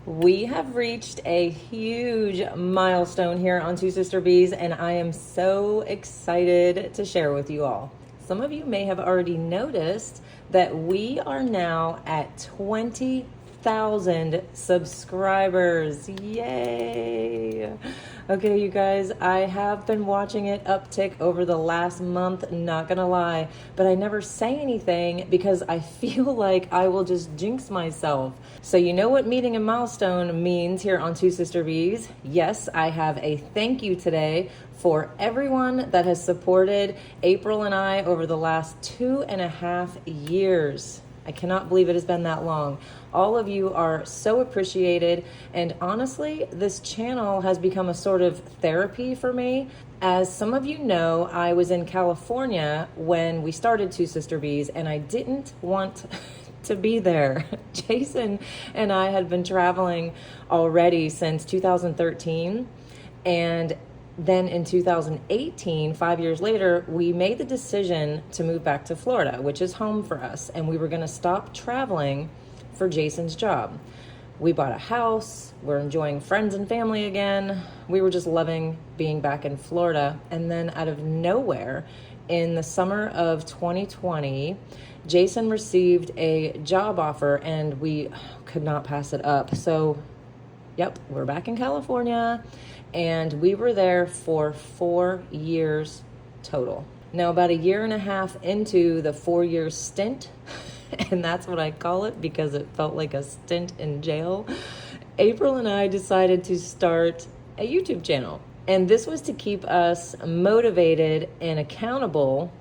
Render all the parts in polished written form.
We have reached a huge milestone here on Two Sister Bees, and I am so excited to share with you all. Some of you may have already noticed that we are now at 20,000 subscribers. Yay! Okay, you guys, I have been watching it uptick over the last month, not gonna lie, but I never say anything because I feel like I will just jinx myself. So you know what meeting a milestone means here on Two Sister Bees? Yes, I have a thank you today for everyone that has supported April and I over the last 2.5 years. I cannot believe it has been that long. All of you are so appreciated, and honestly, this channel has become a sort of therapy for me. As some of you know, I was in California when we started Two Sister Bees, and I didn't want to be there. Jason and I had been traveling already since 2013, and then in 2018, 5 years later, we made the decision to move back to Florida, which is home for us, and we were going to stop traveling for Jason's job. We bought a house, we're enjoying friends and family again. We were just loving being back in Florida. And then out of nowhere, in the summer of 2020, Jason received a job offer and we could not pass it up. So, yep, we're back in California, and we were there for 4 years total. Now, about 1.5 years into the 4-year stint, and that's what I call it because it felt like a stint in jail, April and I decided to start a YouTube channel. And this was to keep us motivated and accountable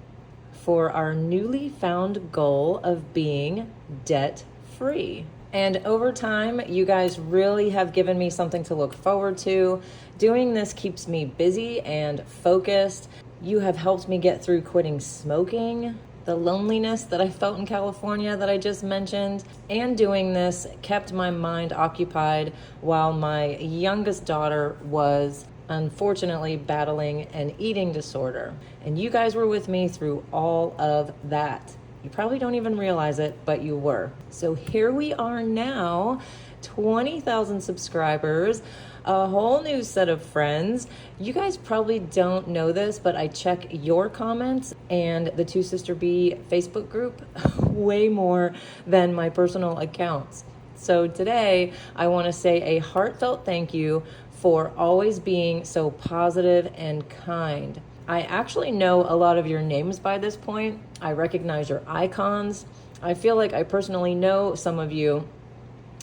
for our newly found goal of being debt-free. And over time, you guys really have given me something to look forward to. Doing this keeps me busy and focused. You have helped me get through quitting smoking, the loneliness that I felt in California that I just mentioned, and doing this kept my mind occupied while my youngest daughter was unfortunately battling an eating disorder. And you guys were with me through all of that. You probably don't even realize it, but you were. So here we are now, 20,000 subscribers, a whole new set of friends. You guys probably don't know this, but I check your comments and the Two Sister Bee Facebook group way more than my personal accounts. So today, I want to say a heartfelt thank you for always being so positive and kind. I actually know a lot of your names by this point. I recognize your icons. I feel like I personally know some of you.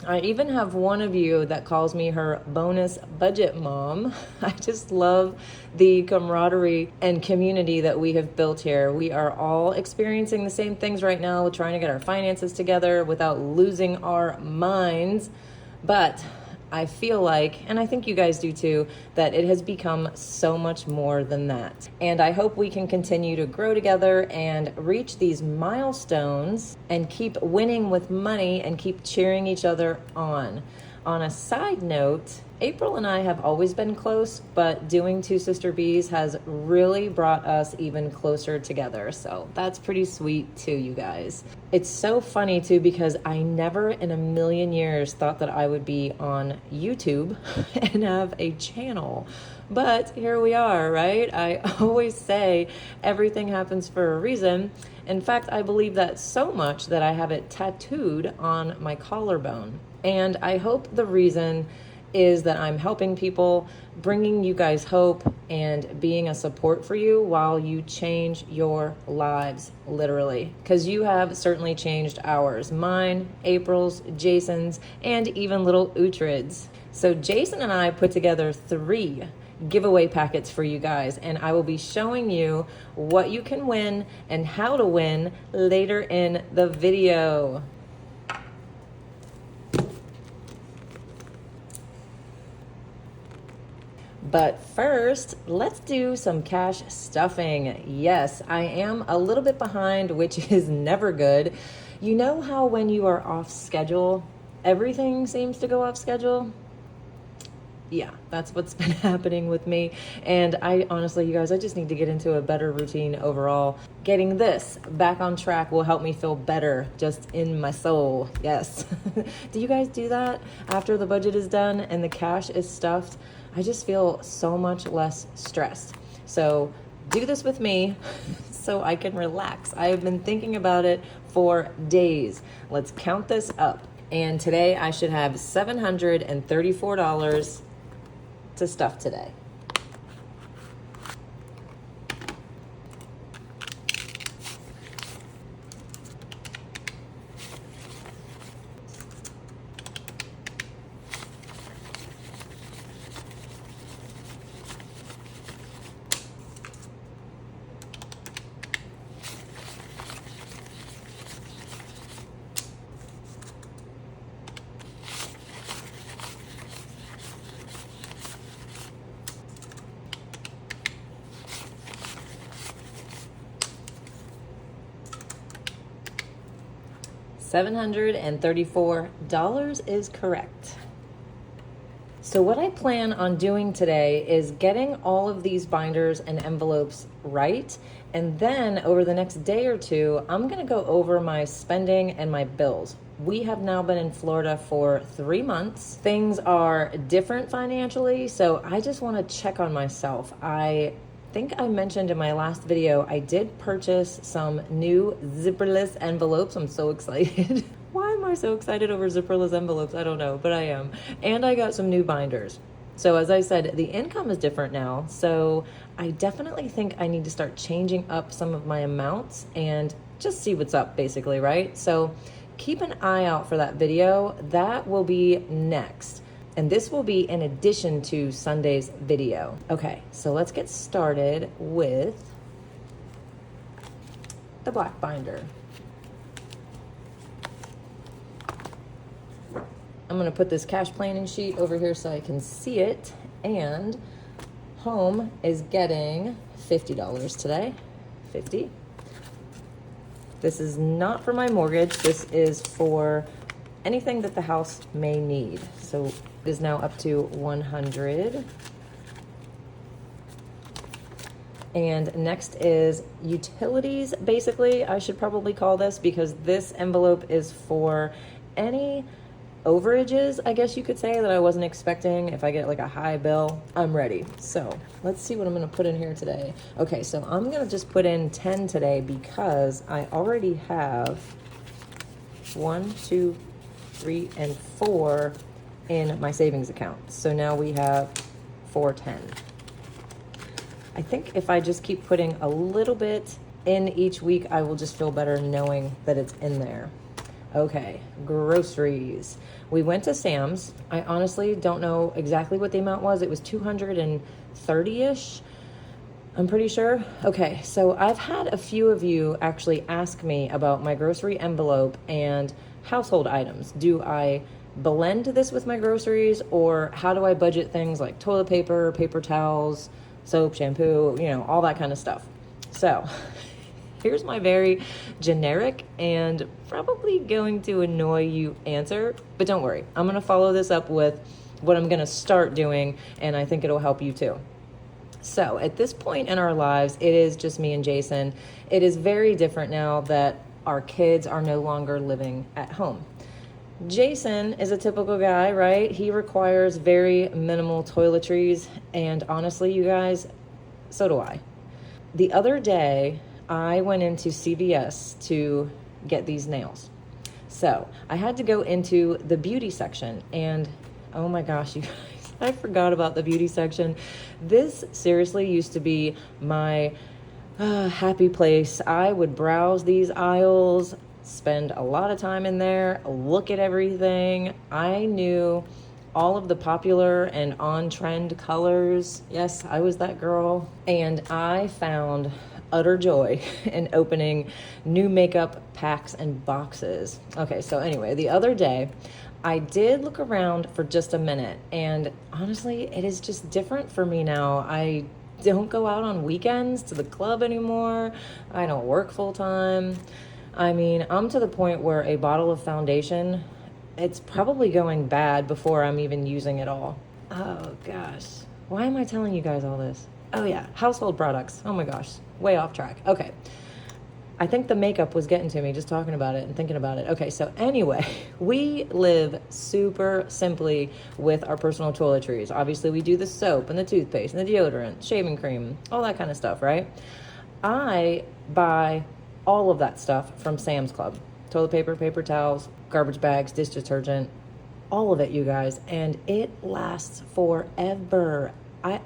I even have one of you that calls me her bonus budget mom. I just love the camaraderie and community that we have built here. We are all experiencing the same things right now, trying to get our finances together without losing our minds. But I feel like, and I think you guys do too, that it has become so much more than that. And I hope we can continue to grow together and reach these milestones and keep winning with money and keep cheering each other on. On a side note, April and I have always been close, but doing Two Sister Bees has really brought us even closer together. So that's pretty sweet too, you guys. It's so funny too, because I never in a million years thought that I would be on YouTube and have a channel. But here we are, right? I always say everything happens for a reason. In fact, I believe that so much that I have it tattooed on my collarbone. And I hope the reason is that I'm helping people, bringing you guys hope, and being a support for you while you change your lives, literally. Because you have certainly changed ours. Mine, April's, Jason's, and even little Uhtred's. So Jason and I put together 3 giveaway packets for you guys, and I will be showing you what you can win and how to win later in the video. But first, let's do some cash stuffing. Yes, I am a little bit behind, which is never good. You know how when you are off schedule, everything seems to go off schedule? yeah, that's what's been happening with me. And I honestly, you guys, I just need to get into a better routine overall. Getting this back on track will help me feel better just in my soul. Yes. Do you guys do that after the budget is done and the cash is stuffed? I just feel so much less stressed. So do this with me so I can relax. I have been thinking about it for days. Let's count this up. And today I should have $734 to stuff today. $734 is correct. So what I plan on doing today is getting all of these binders and envelopes right. And then over the next day or two, I'm gonna go over my spending and my bills. We have now been in Florida for 3 months. Things are different financially, so I just wanna check on myself. I think I mentioned in my last video, I did purchase some new zipperless envelopes. I'm so excited. Why am I so excited over zipperless envelopes? I don't know, but I am. And I got some new binders. So as I said, the income is different now. So I definitely think I need to start changing up some of my amounts and just see what's up basically, right? So keep an eye out for that video. That will be next. And this will be in addition to Sunday's video. Okay, so let's get started with the black binder. I'm gonna put this cash planning sheet over here so I can see it. And home is getting $50 today, 50. This is not for my mortgage. This is for anything that the house may need. So it is now up to 100. And next is utilities, basically, I should probably call this, because this envelope is for any overages, I guess you could say, that I wasn't expecting. If I get like a high bill, I'm ready. So let's see what I'm gonna put in here today. Okay, so I'm gonna just put in 10 today because I already have 1, 2, 3, and 4 in my savings account. So now we have 410. I think if I just keep putting a little bit in each week, I will just feel better knowing that it's in there. Okay, groceries. We went to Sam's. I honestly don't know exactly what the amount was. It was 230-ish, I'm pretty sure. Okay, so I've had a few of you actually ask me about my grocery envelope and household items. Do I blend this with my groceries, or how do I budget things like toilet paper, paper towels, soap, shampoo, you know, all that kind of stuff? So here's my very generic and probably going to annoy you answer, but don't worry. I'm gonna follow this up with what I'm gonna start doing, and I think it'll help you too. So at this point in our lives, it is just me and Jason. It is very different now that our kids are no longer living at home. Jason is a typical guy, right? He requires very minimal toiletries, and honestly, you guys, so do I. The other day, I went into CVS to get these nails. So I had to go into the beauty section, and oh my gosh, you guys, I forgot about the beauty section. This seriously used to be my happy place. I would browse these aisles, spend a lot of time in there, look at everything. I knew all of the popular and on-trend colors. Yes, I was that girl. And I found utter joy in opening new makeup packs and boxes. Okay, so anyway, the other day, I did look around for just a minute, and honestly, it is just different for me now. I don't go out on weekends to the club anymore. I don't work full time. I mean, I'm to the point where a bottle of foundation, it's probably going bad before I'm even using it all. Oh gosh. Why am I telling you guys all this? Oh yeah, household products. Oh my gosh, way off track. Okay. I think the makeup was getting to me just talking about it and thinking about it. Okay, so anyway, we live super simply with our personal toiletries. Obviously, we do the soap and the toothpaste and the deodorant, shaving cream, all that kind of stuff, right? I buy all of that stuff from Sam's Club. Toilet paper, paper towels, garbage bags, dish detergent, all of it, you guys. And it lasts forever.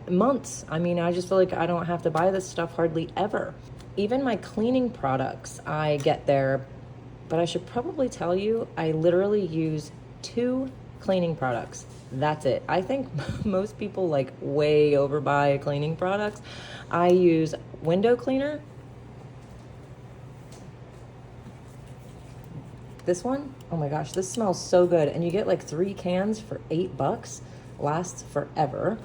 Months. I mean, I just feel like I don't have to buy this stuff hardly ever. Even my cleaning products I get there, but I should probably tell you, I literally use 2 cleaning products. That's it. I think most people like way overbuy cleaning products. I use window cleaner. This one, oh my gosh, this smells so good. And you get like 3 cans for $8. Lasts forever.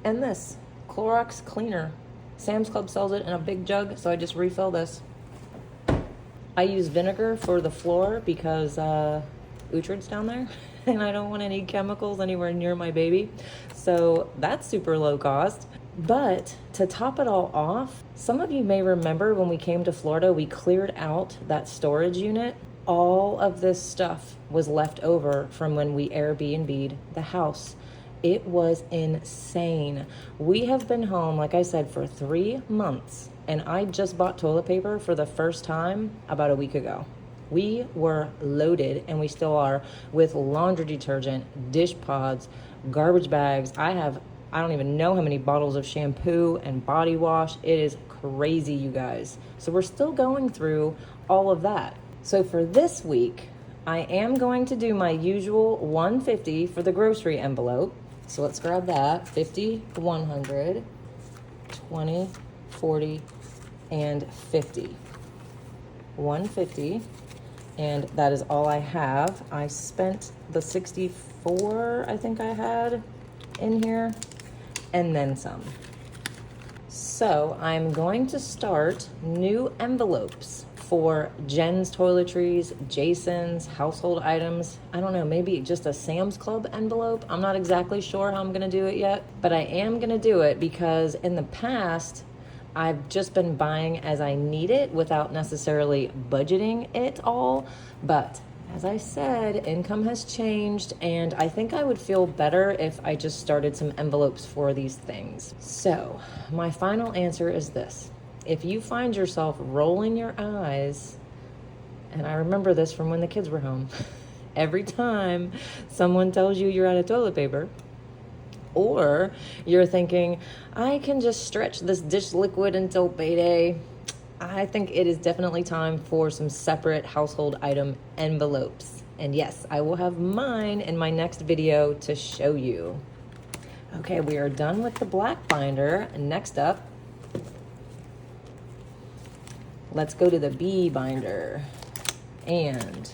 And this Clorox cleaner. Sam's Club sells it in a big jug, so I just refill this. I use vinegar for the floor because Uhtred's down there and I don't want any chemicals anywhere near my baby. So that's super low cost. But to top it all off, some of you may remember when we came to Florida, we cleared out that storage unit. All of this stuff was left over from when we Airbnb'd the house. It was insane. We have been home, like I said, for 3 months, and I just bought toilet paper for the first time about a week ago. We were loaded, and we still are, with laundry detergent, dish pods, garbage bags. I don't even know how many bottles of shampoo and body wash. It is crazy, you guys. So we're still going through all of that. So for this week, I am going to do my usual $150 for the grocery envelope. So let's grab that. 50, 100, 20, 40, and 50. 150, and that is all I have. I spent the 64 I think I had in here, and then some. So I'm going to start new envelopes for Jenn's toiletries, Jason's household items. I don't know, maybe just a Sam's Club envelope. I'm not exactly sure how I'm gonna do it yet, but I am gonna do it because in the past, I've just been buying as I need it without necessarily budgeting it all. But as I said, income has changed, and I think I would feel better if I just started some envelopes for these things. So my final answer is this. If you find yourself rolling your eyes, and I remember this from when the kids were home, every time someone tells you you're out of toilet paper, or you're thinking, I can just stretch this dish liquid until payday, I think it is definitely time for some separate household item envelopes. And yes, I will have mine in my next video to show you. Okay, we are done with the black binder. Next up, let's go to the bee binder. And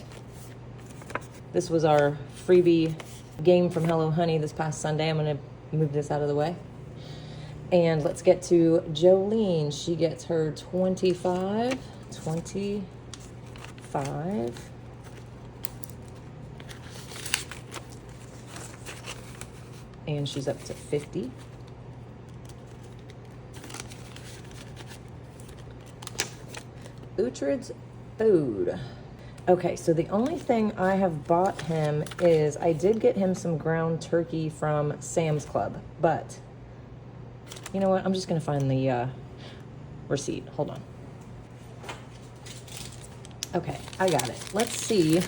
this was our freebie game from Hello Honey this past Sunday. I'm gonna move this out of the way. And let's get to Jolene. She gets her 25. And she's up to 50. Uhtred's food. Okay, so the only thing I have bought him is I did get him some ground turkey from Sam's Club, but you know what? I'm just gonna find the receipt. Hold on. Okay, I got it. Let's see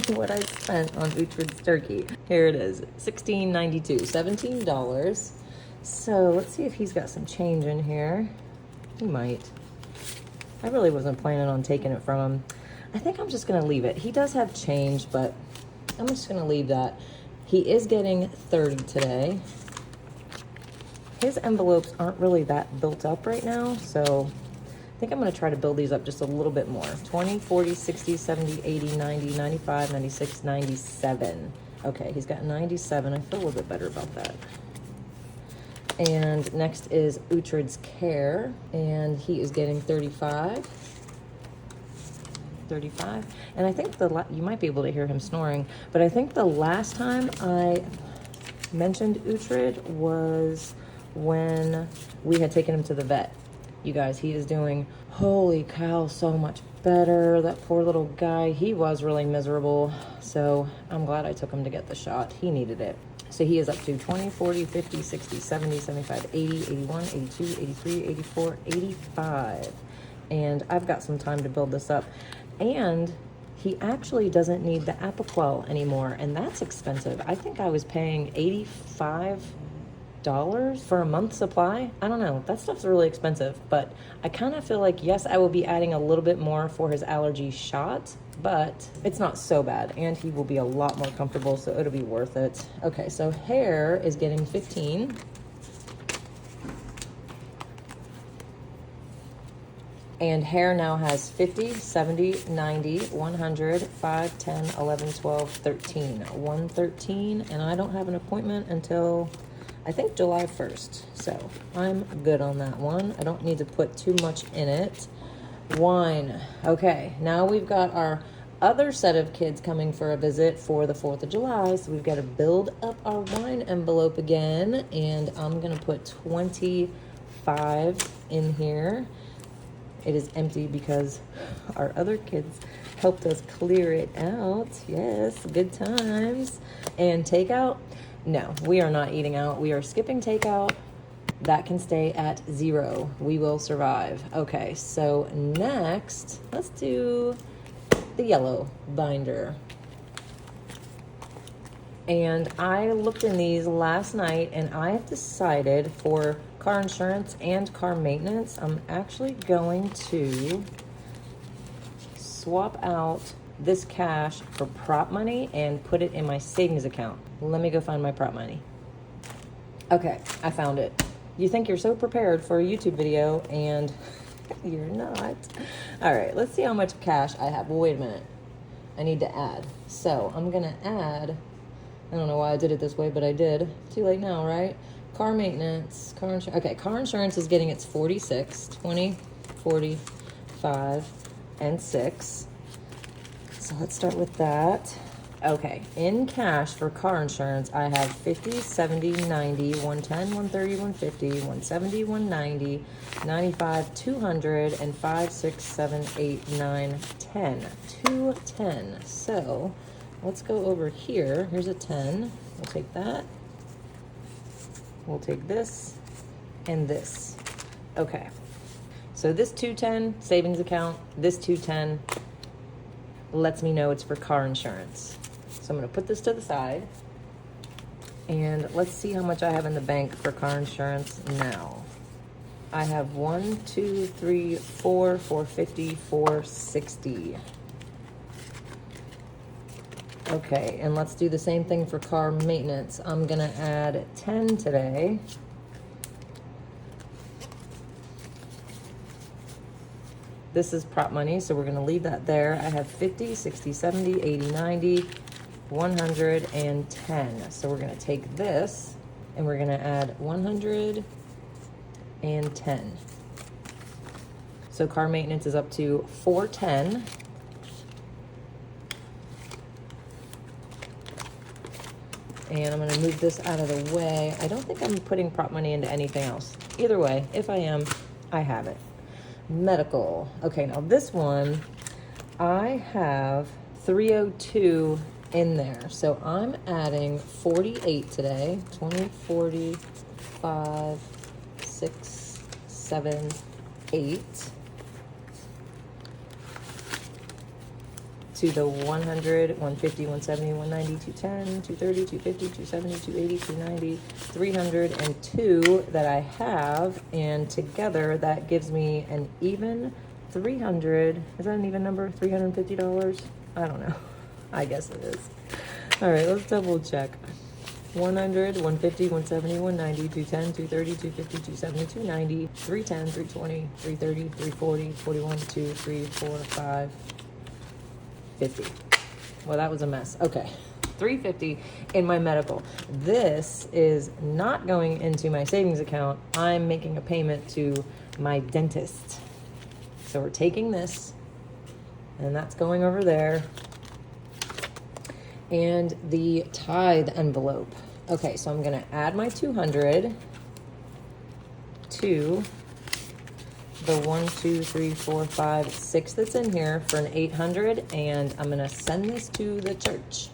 what I spent on Uhtred's turkey. Here it is, $16.92, $17. So let's see if he's got some change in here. He might. I really wasn't planning on taking it from him. I think I'm just gonna leave it. He does have change, but I'm just gonna leave that. He is getting 30 today. His envelopes aren't really that built up right now, so I think I'm gonna try to build these up just a little bit more. 20, 40, 60, 70, 80, 90, 95, 96, 97. Okay, he's got 97. I feel a little bit better about that. And next is Uhtred's Care, and he is getting 35. 35. And I think you might be able to hear him snoring, but I think the last time I mentioned Uhtred was when we had taken him to the vet. You guys, he is doing, holy cow, so much better. That poor little guy, he was really miserable. So I'm glad I took him to get the shot. He needed it. So he is up to 20, 40, 50, 60, 70, 75, 80, 81, 82, 83, 84, 85. And I've got some time to build this up. And he actually doesn't need the Apoquel anymore, and that's expensive. I think I was paying $85 for a month's supply. I don't know. That stuff's really expensive, but I kind of feel like, yes, I will be adding a little bit more for his allergy shot, but it's not so bad, and he will be a lot more comfortable, so it'll be worth it. Okay, so hair is getting 15. And hair now has 50, 70, 90, 100, 5, 10, 11, 12, 13. 113, and I don't have an appointment until, I think, July 1st. So I'm good on that one. I don't need to put too much in it. Wine. Okay, now we've got our other set of kids coming for a visit for the 4th of July. So we've got to build up our wine envelope again. And I'm going to put 25 in here. It is empty because our other kids helped us clear it out. Yes, good times. And takeout? No, we are not eating out. We are skipping takeout. That can stay at 0. We will survive. Okay, so next, let's do the yellow binder. And I looked in these last night, and I have decided for car insurance and car maintenance, I'm actually going to swap out this cash for prop money and put it in my savings account. Let me go find my prop money. Okay, I found it. You think you're so prepared for a YouTube video, and you're not. All right, let's see how much cash I have. Well, wait a minute. I need to add. So I'm gonna add, I don't know why I did it this way, but I did. Too late now, right? Car maintenance, car insurance. Okay, car insurance is getting its 46, 20, 40, 5, and 6. So let's start with that. Okay, in cash for car insurance, I have 50, 70, 90, 110, 130, 150, 170, 190, 95, 200, and 5, 6, 7, 8, 9, 10. 210. So let's go over here. Here's a 10. We'll take that. We'll take this and this. Okay. So this 210 savings account, this 210 lets me know it's for car insurance. So I'm going to put this to the side. And let's see how much I have in the bank for car insurance now. I have 1, 2, 3, 4, 450, 460. Okay, and let's do the same thing for car maintenance. I'm gonna add 10 today. This is prop money, so we're gonna leave that there. I have 50, 60, 70, 80, 90, 110. So we're gonna take this and we're gonna add 110. So car maintenance is up to 410. And I'm going to move this out of the way. I don't think I'm putting prop money into anything else. Either way, if I am, I have it. Medical. Okay, now this one, I have 302 in there. So I'm adding 48 today. 20, 40, 5, 6, 7, 8. To the 100, 150, 170, 190, 210, 230, 250, 270, 280, 290, 302 that I have, and together that gives me an even 300. Is that an even number? $350? I don't know. I guess it is. All right, let's double check. 100, 150, 170, 190, 210, 230, 250, 270, 290, 310, 320, 330, 340, 41, 2, 3, 4, 5, 50. Well, that was a mess. Okay, 350 in my medical. This is not going into my savings account. I'm making a payment to my dentist. So we're taking this and that's going over there. And the tithe envelope. Okay, so I'm gonna add my 200 to the 1, 2, 3, 4, 5, 6 that's in here for an 800, and I'm gonna send this to the church.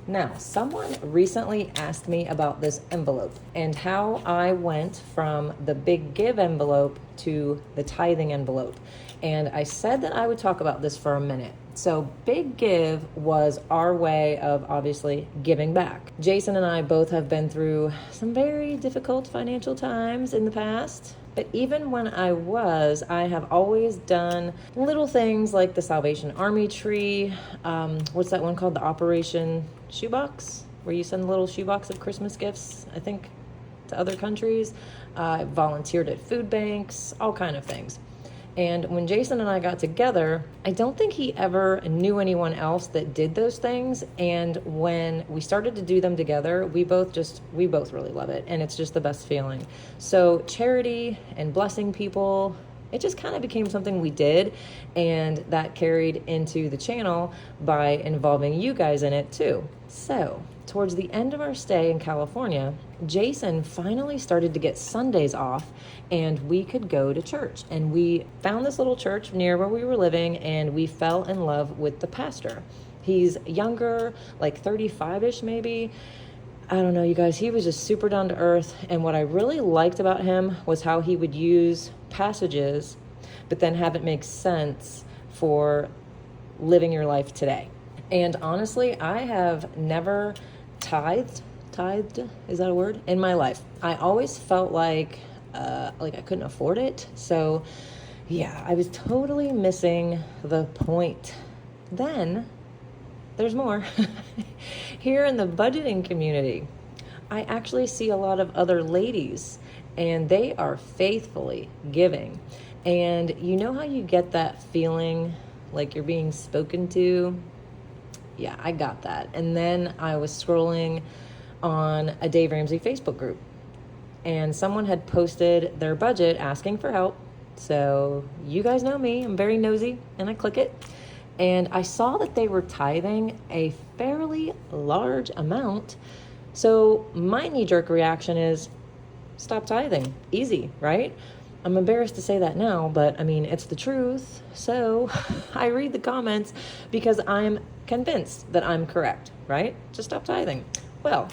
Now, someone recently asked me about this envelope and how I went from the big give envelope to the tithing envelope. And I said that I would talk about this for a minute. So big give was our way of obviously giving back. Jason and I both have been through some very difficult financial times in the past. But even when I have always done little things like the Salvation Army tree. What's that one called? The Operation Shoebox, where you send a little shoebox of Christmas gifts, I think, to other countries. I volunteered at food banks, all kind of things. And when Jason and I got together, I don't think he ever knew anyone else that did those things. And when we started to do them together, we both really love it. And it's just the best feeling. So charity and blessing people, it just kind of became something we did. And that carried into the channel by involving you guys in it too. So towards the end of our stay in California, Jason finally started to get Sundays off and we could go to church. And we found this little church near where we were living and we fell in love with the pastor. He's younger, like 35-ish maybe. I don't know, you guys, he was just super down to earth. And what I really liked about him was how he would use passages, but then have it make sense for living your life today. And honestly, I have never tithed, is that a word? In my life. I always felt like I couldn't afford it. So yeah, I was totally missing the point. Then there's more. Here in the budgeting community, I actually see a lot of other ladies and they are faithfully giving. And you know how you get that feeling like you're being spoken to? Yeah, I got that. And then I was scrolling on a Dave Ramsey Facebook group and someone had posted their budget asking for help. So you guys know me, I'm very nosy and I click it. And I saw that they were tithing a fairly large amount. So my knee-jerk reaction is stop tithing. Easy, right? I'm embarrassed to say that now, but I mean, it's the truth. So I read the comments because I'm convinced that I'm correct, right? Just stop tithing. Well,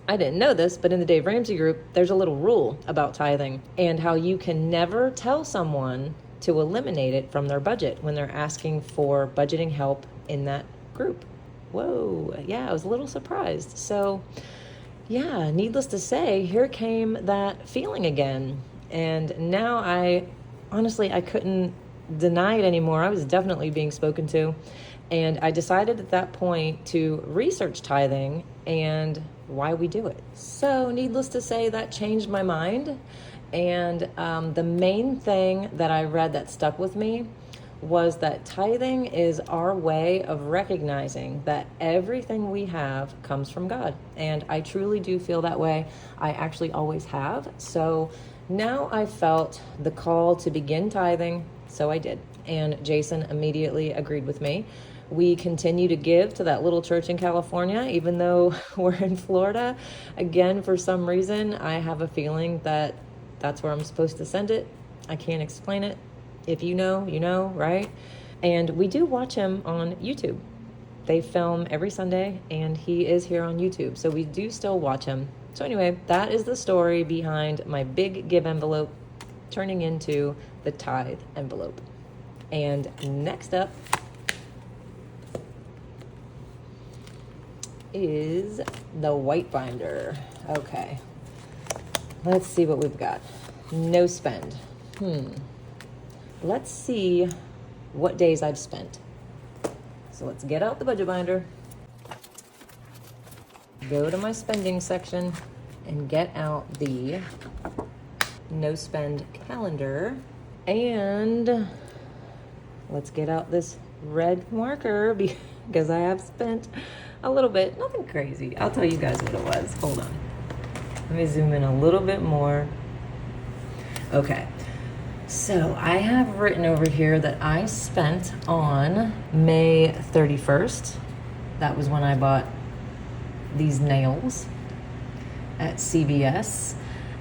I didn't know this, but in the Dave Ramsey group, there's a little rule about tithing and how you can never tell someone to eliminate it from their budget when they're asking for budgeting help in that group. Whoa, yeah, I was a little surprised. So yeah, needless to say, here came that feeling again. And now I couldn't deny it anymore. I was definitely being spoken to. And I decided at that point to research tithing and why we do it. So needless to say, that changed my mind. And the main thing that I read that stuck with me was that tithing is our way of recognizing that everything we have comes from God. And I truly do feel that way. I actually always have. So now I felt the call to begin tithing, so I did. And Jason immediately agreed with me. We continue to give to that little church in California, even though we're in Florida. Again, for some reason, I have a feeling that that's where I'm supposed to send it. I can't explain it. If you know, you know, right? And we do watch him on YouTube. They film every Sunday, and he is here on YouTube. So we do still watch him. So anyway, that is the story behind my big give envelope turning into the tithe envelope. And next up is the white binder. Okay. Let's see what we've got. No spend. Let's see what days I've spent. So let's get out the budget binder, go to my spending section, and get out the no spend calendar. And let's get out this red marker because I have spent a little bit, nothing crazy. I'll tell you guys what it was. Hold on. Let me zoom in a little bit more. Okay. So I have written over here that I spent on May 31st. That was when I bought these nails at CVS.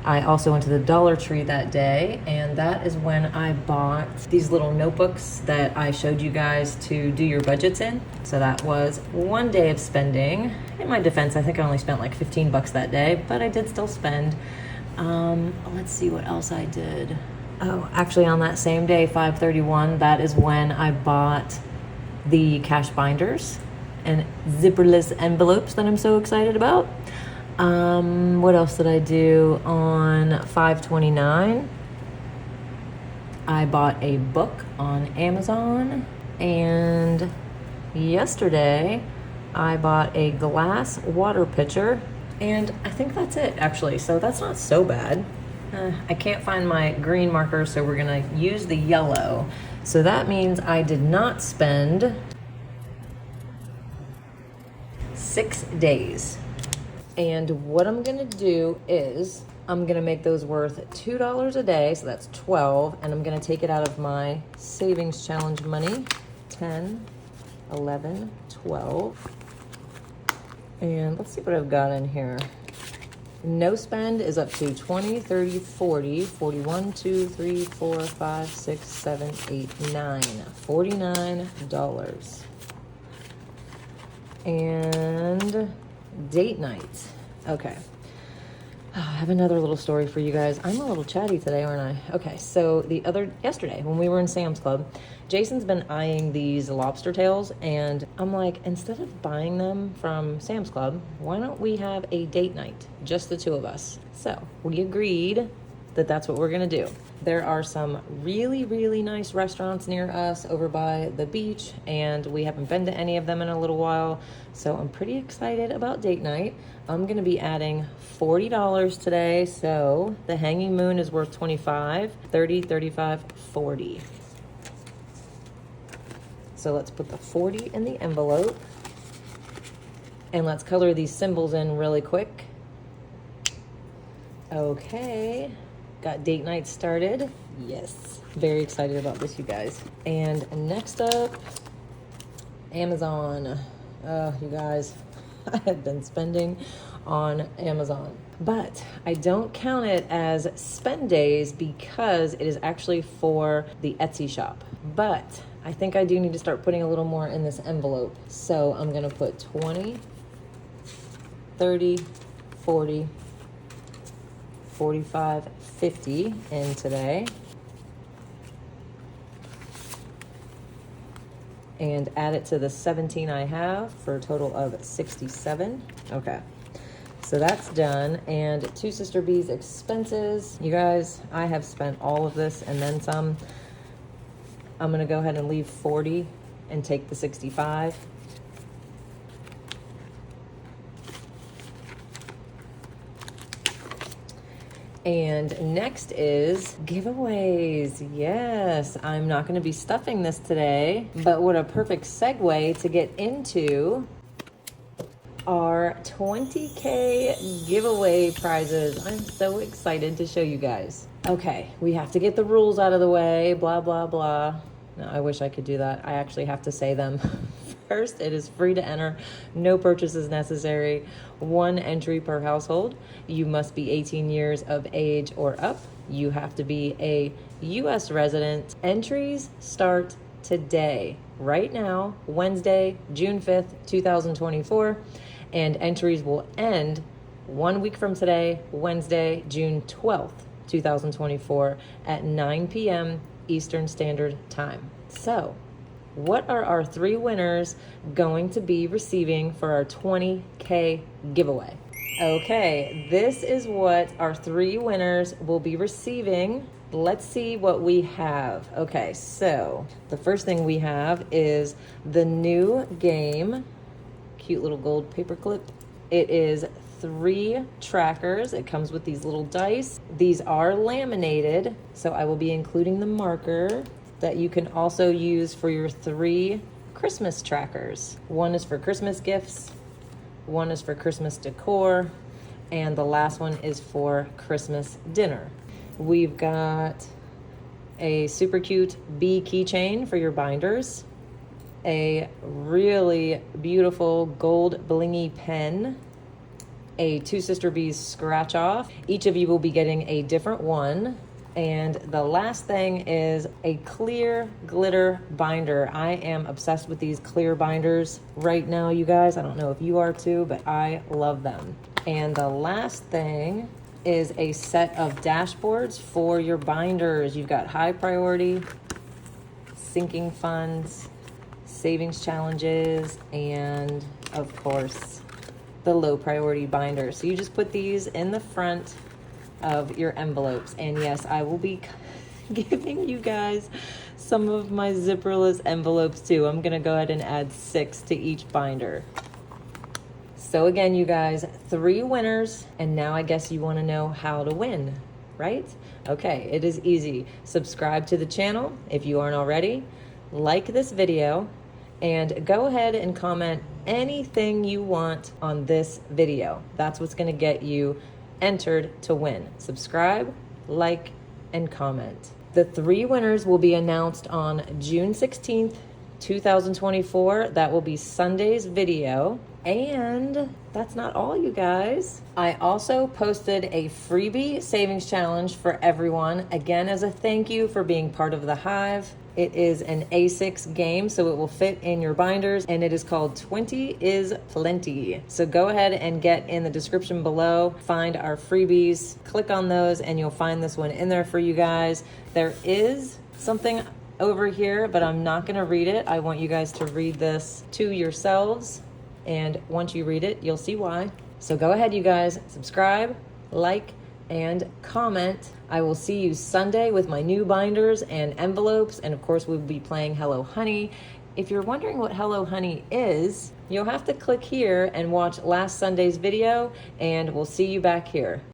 I also went to the Dollar Tree that day, and that is when I bought these little notebooks that I showed you guys to do your budgets in. So that was one day of spending. In my defense, I think I only spent like 15 bucks that day, but I did still spend. Let's see what else I did. Oh, actually on that same day, 5/31, that is when I bought the cash binders and zipperless envelopes that I'm so excited about. What else did I do on 5/29? I bought a book on Amazon, and yesterday I bought a glass water pitcher, and I think that's it actually, so that's not so bad. I can't find my green marker, so we're gonna use the yellow. So that means I did not spend 6 days. And what I'm gonna do is I'm gonna make those worth $2 a day, so that's 12, and I'm gonna take it out of my savings challenge money. 10, 11, 12. And let's see what I've got in here. No spend is up to 20, 30, 40, 41, 2, 3, 4, 5, 6, 7, 8, 9. $49. And date night. Okay. I have another little story for you guys. I'm a little chatty today, aren't I? Okay, so yesterday when we were in Sam's Club, Jason's been eyeing these lobster tails, and I'm like, instead of buying them from Sam's Club, why don't we have a date night, just the two of us? So we agreed that that's what we're gonna do. There are some really, really nice restaurants near us over by the beach, and we haven't been to any of them in a little while, so I'm pretty excited about date night. I'm gonna be adding $40 today, so the hanging moon is worth 25, 30, 35, 40. So let's put the 40 in the envelope, and let's color these symbols in really quick. Okay. Got date night started. Yes. Very excited about this, you guys. And next up, Amazon. You guys, I have been spending on Amazon. But I don't count it as spend days because it is actually for the Etsy shop. But I think I do need to start putting a little more in this envelope. So I'm gonna put 20, 30, 40, 45, 50 in today. And add it to the 17 I have for a total of 67. Okay, so that's done. And Two Sister Bees expenses. You guys, I have spent all of this and then some. I'm gonna go ahead and leave 40 and take the 65. And next is giveaways. Yes, I'm not going to be stuffing this today, but what a perfect segue to get into our 20K giveaway prizes. I'm so excited to show you guys. Okay, we have to get the rules out of the way, blah, blah, blah. No, I wish I could do that. I actually have to say them. First, it is free to enter. No purchases necessary. 1 entry per household. You must be 18 years of age or up. You have to be a U.S. resident. Entries start today, right now, Wednesday, June 5th, 2024. And entries will end 1 week from today, Wednesday, June 12th, 2024 at 9 p.m. Eastern Standard Time. So, what are our 3 winners going to be receiving for our 20K giveaway? Okay, this is what our 3 winners will be receiving. Let's see what we have. Okay, so the first thing we have is the new game. Cute little gold paper clip. It is 3 trackers. It comes with these little dice. These are laminated, so I will be including the marker that you can also use for your 3 Christmas trackers. 1 is for Christmas gifts, 1 is for Christmas decor, and the last one is for Christmas dinner. We've got a super cute bee keychain for your binders, a really beautiful gold blingy pen, a Two Sister Bees scratch off. Each of you will be getting a different one. And the last thing is a clear glitter binder. I am obsessed with these clear binders right now, you guys. I don't know if you are too, but I love them. And the last thing is a set of dashboards for your binders. You've got high priority, sinking funds, savings challenges, and of course, the low priority binder. So you just put these in the front of your envelopes. And yes, I will be giving you guys some of my zipperless envelopes too. I'm gonna go ahead and add 6 to each binder. So again, you guys, 3 winners, and now I guess you wanna know how to win, right? Okay, it is easy. Subscribe to the channel if you aren't already, like this video, and go ahead and comment anything you want on this video. That's what's gonna get you entered to win. Subscribe, like, and comment. The 3 winners will be announced on June 16th, 2024. That will be Sunday's video. And that's not all, you guys. I also posted a freebie savings challenge for everyone, again, as a thank you for being part of the Hive. It is an A6 game, so it will fit in your binders, and it is called 20 is Plenty. So go ahead and get in the description below, find our freebies, click on those, and you'll find this one in there for you guys. There is something over here, but I'm not gonna read it. I want you guys to read this to yourselves, and once you read it, you'll see why. So go ahead, you guys, subscribe, like, and comment. I will see you Sunday with my new binders and envelopes, and of course we'll be playing Hello Honey. If you're wondering what Hello Honey is, you'll have to click here and watch last Sunday's video, and we'll see you back here.